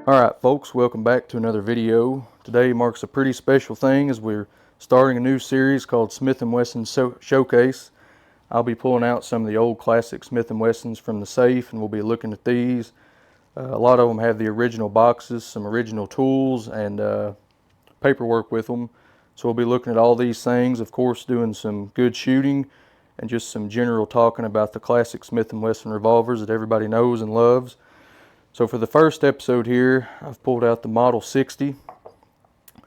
Alright folks, welcome back to another video. Today marks a pretty special thing as we're starting a new series called Smith & Wesson Showcase. I'll be pulling out some of the old classic Smith & Wessons from the safe and we'll be looking at these. A lot of them have the original boxes, some original tools and paperwork with them. So we'll be looking at all these things, of course doing some good shooting and just some general talking about the classic Smith & Wesson revolvers that everybody knows and loves. So for the first episode here, I've pulled out the Model 60.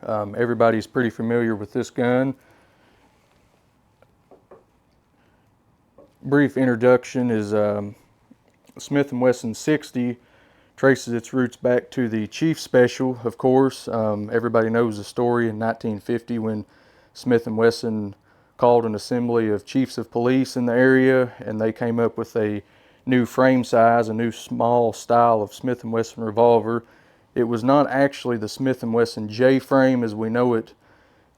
Everybody's pretty familiar with this gun. Brief introduction is Smith & Wesson 60 traces its roots back to the Chief Special, of course. Everybody knows the story in 1950 when Smith & Wesson called an assembly of chiefs of police in the area and they came up with a new frame size, a new small style of Smith & Wesson revolver. It was not actually the Smith & Wesson J frame as we know it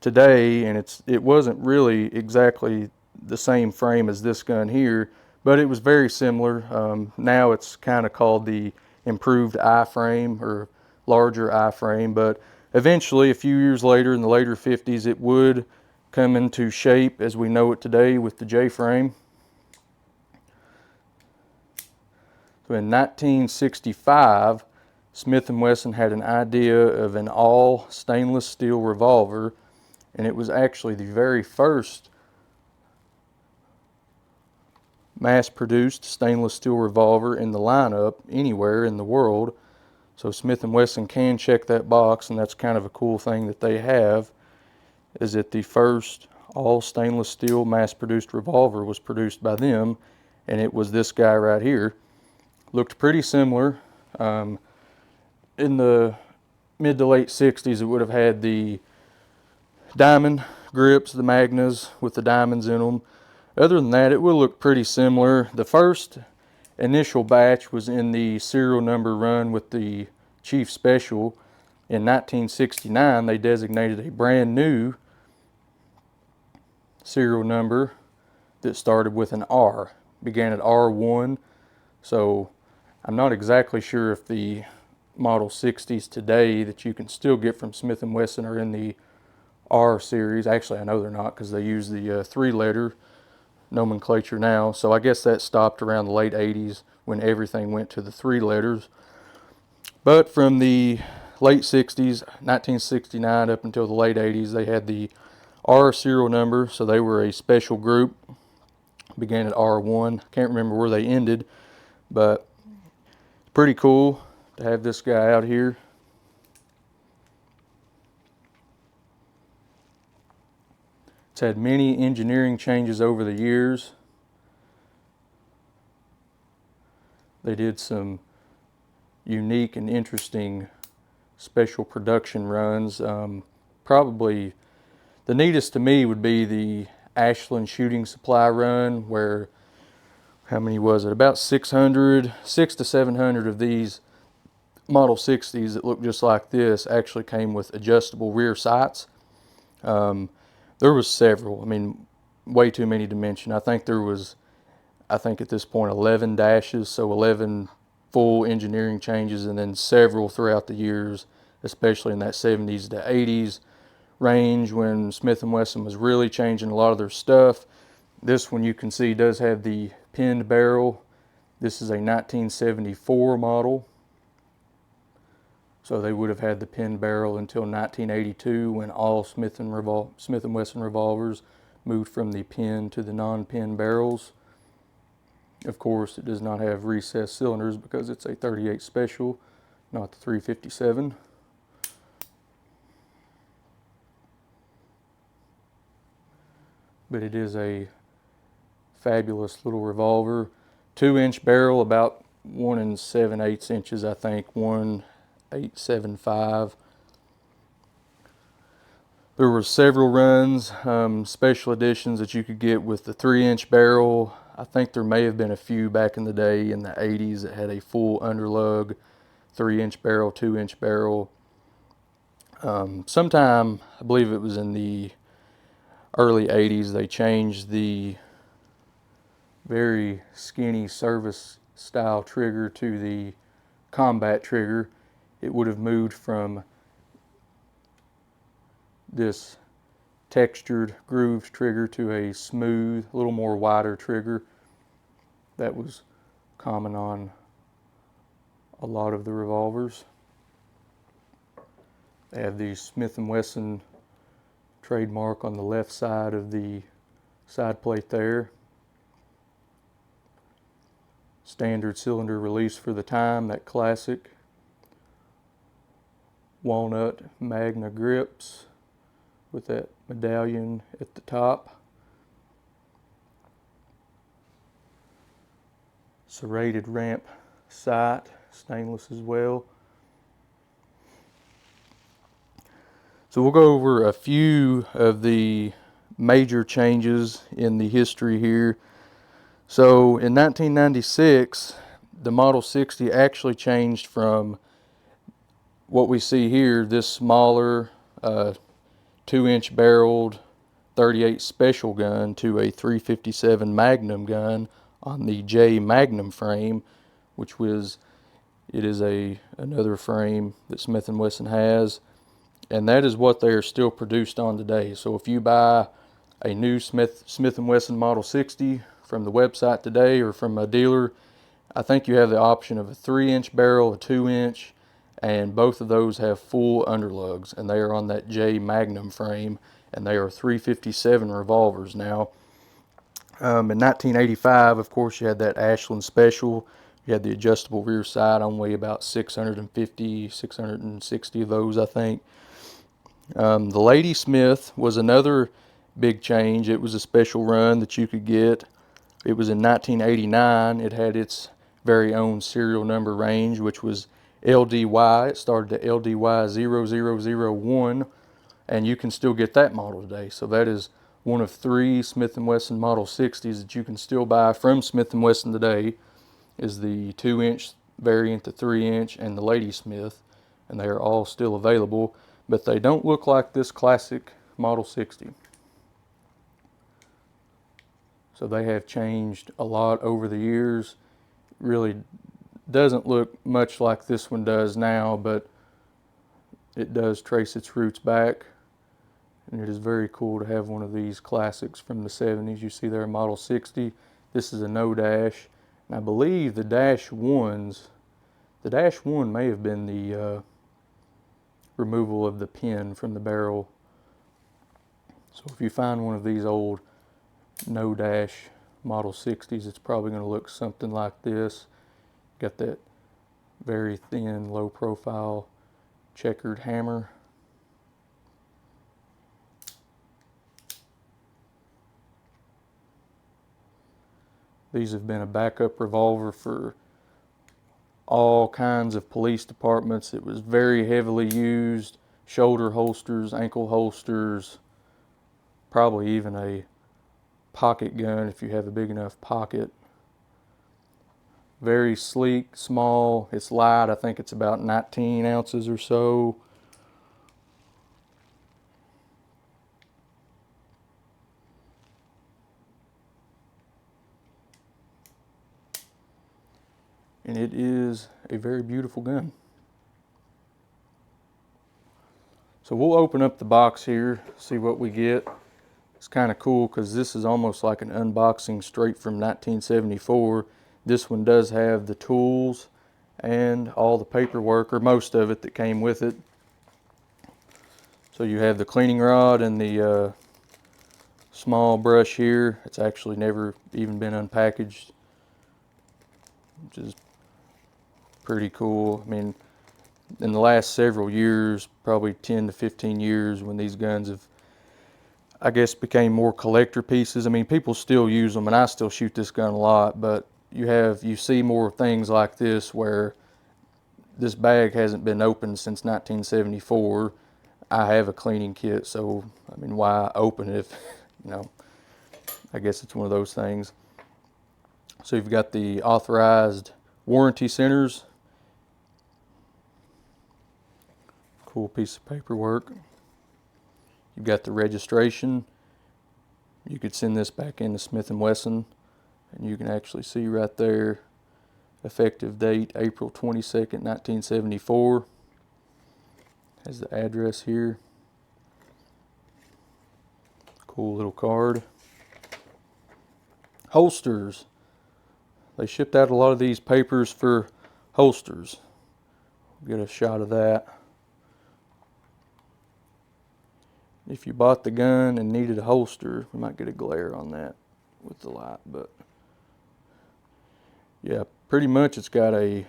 today, and it wasn't really exactly the same frame as this gun here, but it was very similar. Now it's kind of called the improved I frame or larger I frame, but eventually a few years later in the later 50s it would come into shape as we know it today with the J frame. So in 1965, Smith & Wesson had an idea of an all stainless steel revolver, and it was actually the very first mass-produced stainless steel revolver in the lineup anywhere in the world. So Smith & Wesson can check that box, and that's kind of a cool thing that they have, is that the first all stainless steel mass-produced revolver was produced by them, and it was this guy right here. Looked pretty similar. In the mid to late 60s it would have had the diamond grips, the magnas with the diamonds in them. Other than that it will look pretty similar. The first initial batch was in the serial number run with the Chief Special. In 1969 they designated a brand new serial number that started with an R, began at R1. So I'm not exactly sure if the Model 60s today that you can still get from Smith & Wesson are in the R series. Actually, I know they're not because they use the three-letter nomenclature now. So I guess that stopped around the late 80s when everything went to the three letters. But from the late 60s, 1969 up until the late 80s, they had the R serial number. So they were a special group. Began at R1. Can't remember where they ended, but pretty cool to have this guy out here. It's had many engineering changes over the years. They did some unique and interesting special production runs. Probably the neatest to me would be the Ashland shooting supply run, where how many was it? About 600 to 700 of these Model 60s that look just like this actually came with adjustable rear sights. There was several. I mean, way too many to mention. I think at this point 11 dashes, so 11 full engineering changes, and then several throughout the years, especially in that 70s to 80s range when Smith & Wesson was really changing a lot of their stuff. This one you can see does have the pinned barrel. This is a 1974 model. So they would have had the pinned barrel until 1982 when all Smith & Wesson revolvers moved from the pin to the non-pin barrels. Of course, it does not have recessed cylinders because it's a 38 Special, not the 357. But it is a fabulous little revolver. 2-inch barrel, about 1 7/8 inches, I think, 1.875. There were several runs, special editions that you could get with the 3-inch barrel. I think there may have been a few back in the day in the 80s that had a full underlug 3-inch barrel, 2-inch barrel. Sometime, I believe it was in the early 80s, they changed the very skinny service style trigger to the combat trigger, it would have moved from this textured grooved trigger to a smooth, a little more wider trigger. That was common on a lot of the revolvers. They have the Smith & Wesson trademark on the left side of the side plate there. Standard cylinder release for the time, that classic walnut Magna grips with that medallion at the top. Serrated ramp sight, stainless as well. So we'll go over a few of the major changes in the history here. So in 1996, the Model 60 actually changed from what we see here, this smaller 2-inch barreled 38 special gun, to a 357 Magnum gun on the J Magnum frame, which was, it is another frame that Smith & Wesson has, and that is what they are still produced on today. So if you buy a new Smith & Wesson Model 60 from the website today or from a dealer, I think you have the option of a 3-inch barrel, a 2-inch, and both of those have full underlugs, and they are on that J Magnum frame, and they are 357 revolvers now. In 1985, of course, you had that Ashland Special. You had the adjustable rear sight, only about 650, 660 of those, I think. The Lady Smith was another big change. It was a special run that you could get. It was in 1989. It had its very own serial number range, which was LDY. It started at LDY 0001, and you can still get that model today. So that is one of 3 Smith & Wesson Model 60s that you can still buy from Smith & Wesson today, is the 2-inch variant, the 3-inch, and the Lady Smith, and they are all still available, but they don't look like this classic Model 60. So they have changed a lot over the years. It really doesn't look much like this one does now, but it does trace its roots back. And it is very cool to have one of these classics from the 70s. You see there, Model 60. This is a no dash. And I believe the Dash 1s, the Dash 1 may have been the removal of the pin from the barrel. So if you find one of these old no dash Model 60s, it's probably going to look something like this. Got that very thin, low profile checkered hammer. These have been a backup revolver for all kinds of police departments. It was very heavily used. Shoulder holsters, ankle holsters, probably even a pocket gun if you have a big enough pocket. Very sleek, small. It's light. I think it's about 19 ounces or so. And it is a very beautiful gun. So we'll open up the box here, see what we get. It's kind of cool because this is almost like an unboxing straight from 1974. This one does have the tools and all the paperwork, or most of it, that came with it. So you have the cleaning rod and the small brush here. It's actually never even been unpackaged, which is pretty cool. I mean, in the last several years, probably 10 to 15 years, when these guns have, I guess, became more collector pieces. I mean, people still use them, and I still shoot this gun a lot, but you see more things like this where this bag hasn't been opened since 1974. I have a cleaning kit, so I mean, why open it if, you know, I guess it's one of those things. So you've got the authorized warranty centers. Cool piece of paperwork. You've got the registration. You could send this back into Smith & Wesson, and you can actually see right there, effective date April 22nd, 1974. Has the address here. Cool little card. Holsters. They shipped out a lot of these papers for holsters. Get a shot of that. If you bought the gun and needed a holster, we might get a glare on that with the light, but yeah, pretty much it's got a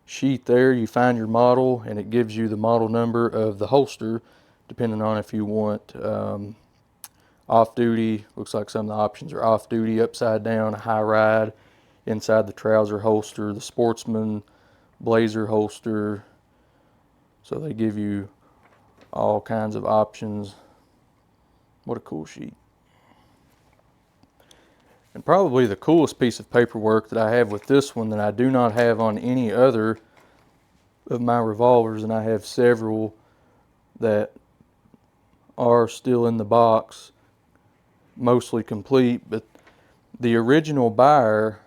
sheet there. You find your model and it gives you the model number of the holster, depending on if you want off-duty. Looks like some of the options are off-duty, upside down, high ride, inside the trouser holster, the sportsman blazer holster. So they give you all kinds of options. What a cool sheet. And probably the coolest piece of paperwork that I have with this one that I do not have on any other of my revolvers, and I have several that are still in the box, mostly complete, but the original buyer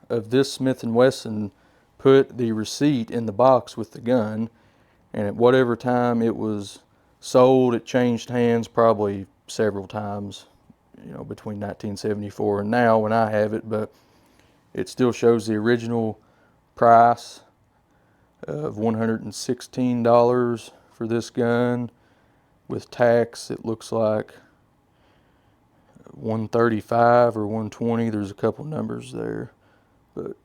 of this Smith & Wesson put the receipt in the box with the gun, and at whatever time it was sold, it changed hands probably several times, you know, between 1974 and now when I have it, but it still shows the original price of $116 for this gun. With tax, it looks like 135 or 120. There's a couple numbers there, but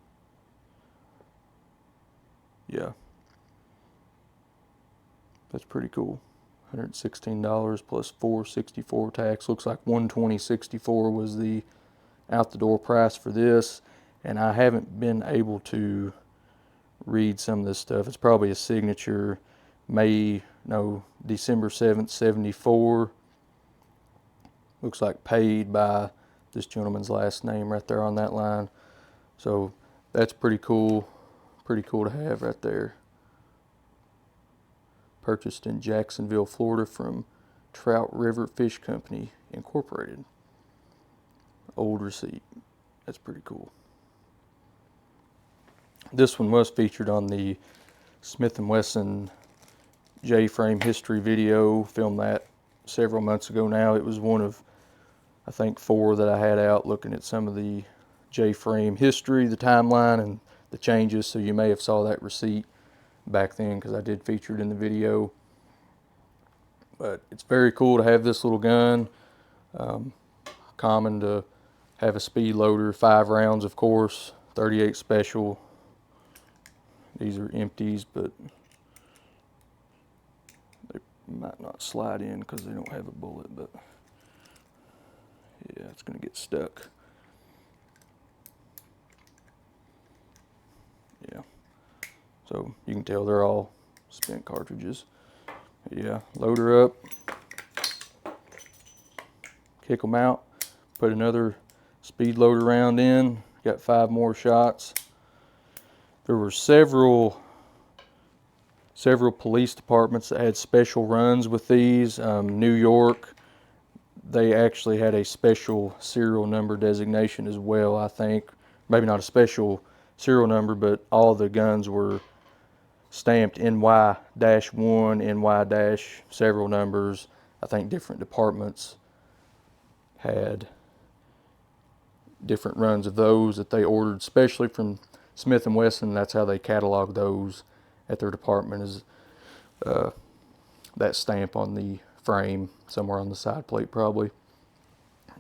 yeah, that's pretty cool. $116 plus $464 tax. Looks like $120.64 was the out the door price for this, and I haven't been able to read some of this stuff. It's probably a signature December 7th, 74. Looks like paid by this gentleman's last name right there on that line. So that's pretty cool to have right there. Purchased in Jacksonville, Florida from Trout River Fish Company, Incorporated. Old receipt. That's pretty cool. This one was featured on the Smith & Wesson J-frame history video. Filmed that several months ago now. It was one of, I think, 4 that I had out looking at some of the J-frame history, the timeline, and the changes. So you may have saw that receipt back then because I did feature it in the video. But it's very cool to have this little gun. Common to have a speed loader, 5 rounds of course, 38 special. These are empties, but they might not slide in because they don't have a bullet, but yeah, it's going to get stuck. Yeah, so you can tell they're all spent cartridges. Yeah, load her up, kick them out, put another speed loader round in, got 5 more shots. There were several police departments that had special runs with these. New York, they actually had a special serial number designation as well, I think. Maybe not a special serial number, but all the guns were stamped NY-1, NY- several numbers. I think different departments had different runs of those that they ordered, especially from Smith & Wesson. That's how they catalog those at their department, is that stamp on the frame, somewhere on the side plate probably.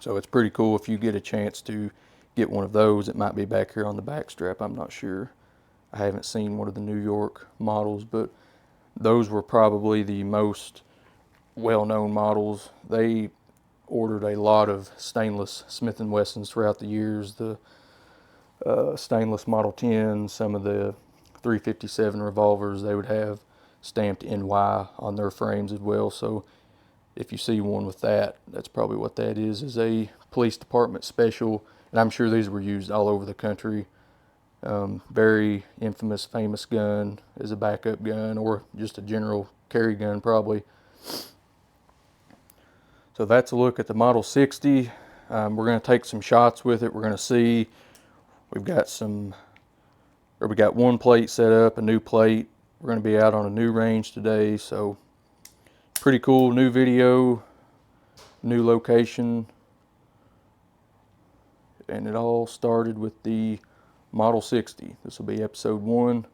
So it's pretty cool if you get a chance to get one of those. It might be back here on the back strap, I'm not sure. I haven't seen one of the New York models, but those were probably the most well-known models. They ordered a lot of stainless Smith & Wessons throughout the years. The stainless Model 10, some of the 357 revolvers, they would have stamped NY on their frames as well. So if you see one with that, that's probably what that is a police department special. And I'm sure these were used all over the country. Very infamous, famous gun as a backup gun or just a general carry gun probably. So that's a look at the Model 60. We're going to take some shots with it. We're going to see. We got one plate set up, a new plate We're going to be out on a new range today, so pretty cool. New video, new location, and it all started with the Model 60. This will be episode 1.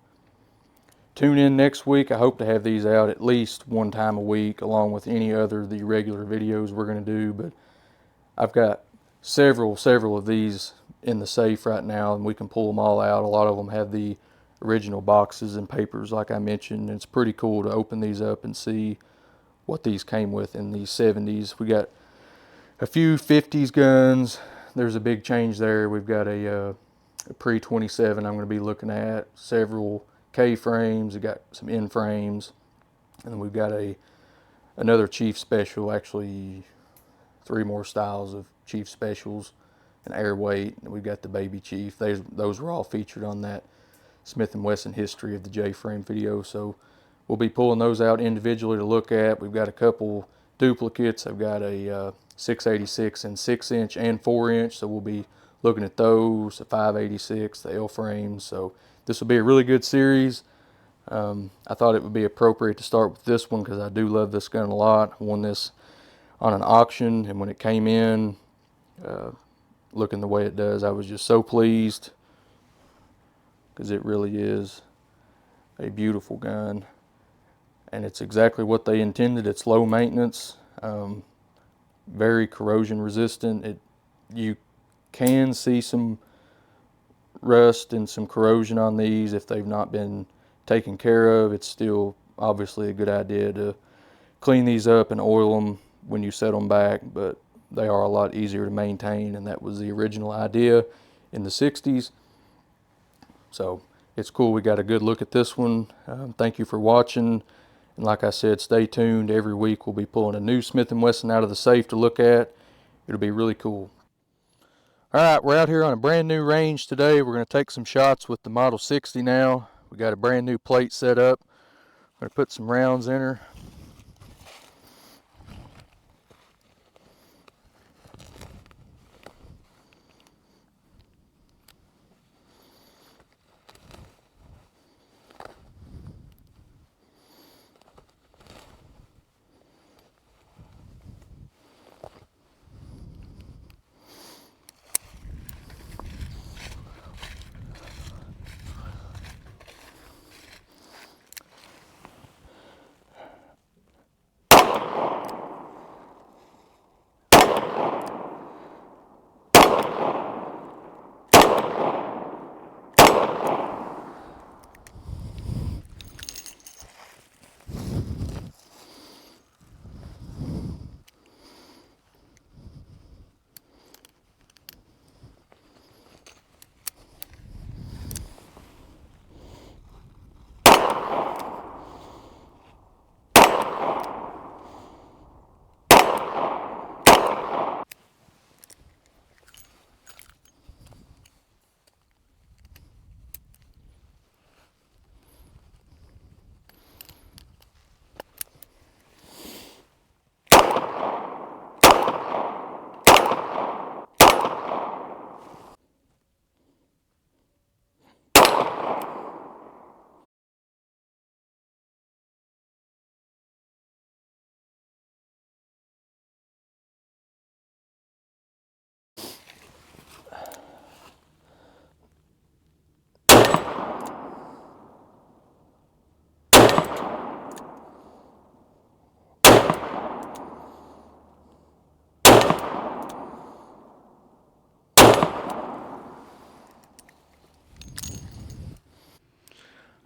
Tune in next week. I hope to have these out at least one time a week, along with any other of the regular videos we're going to do. But I've got several of these in the safe right now, and we can pull them all out. A lot of them have the original boxes and papers, like I mentioned. It's pretty cool to open these up and see what these came with in the 70s. We got a few 50s guns. There's a big change there. We've got a pre-27 I'm going to be looking at, several K-frames. We've got some N-frames, and then we've got another Chief Special, actually 3 more styles of Chief Specials, an airweight, and we've got the Baby Chief. Those were all featured on that Smith & Wesson History of the J-frame video, so we'll be pulling those out individually to look at. We've got a couple duplicates. I've got a 686 and 6-inch and 4-inch, so we'll be looking at those, the 586, the L-frames. So this will be a really good series. I thought it would be appropriate to start with this one because I do love this gun a lot. I won this on an auction, and when it came in, looking the way it does, I was just so pleased because it really is a beautiful gun, and it's exactly what they intended. It's low maintenance, very corrosion resistant. You can see some rust and some corrosion on these if they've not been taken care of. It's still obviously a good idea to clean these up and oil them when you set them back, but they are a lot easier to maintain, and that was the original idea in the 60s. So it's cool we got a good look at this one. Thank you for watching, and like I said, stay tuned. Every week we'll be pulling a new Smith & Wesson out of the safe to look at. It'll be really cool. Alright, we're out here on a brand new range today. We're going to take some shots with the Model 60 now. We got a brand new plate set up. I'm going to put some rounds in her.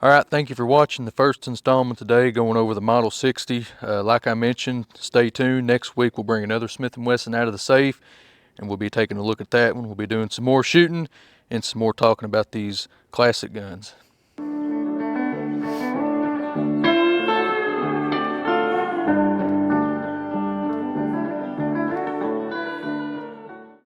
Alright, thank you for watching the first installment today, going over the Model 60. Like I mentioned, stay tuned. Next week we'll bring another Smith & Wesson out of the safe, and we'll be taking a look at that one. We'll be doing some more shooting and some more talking about these classic guns.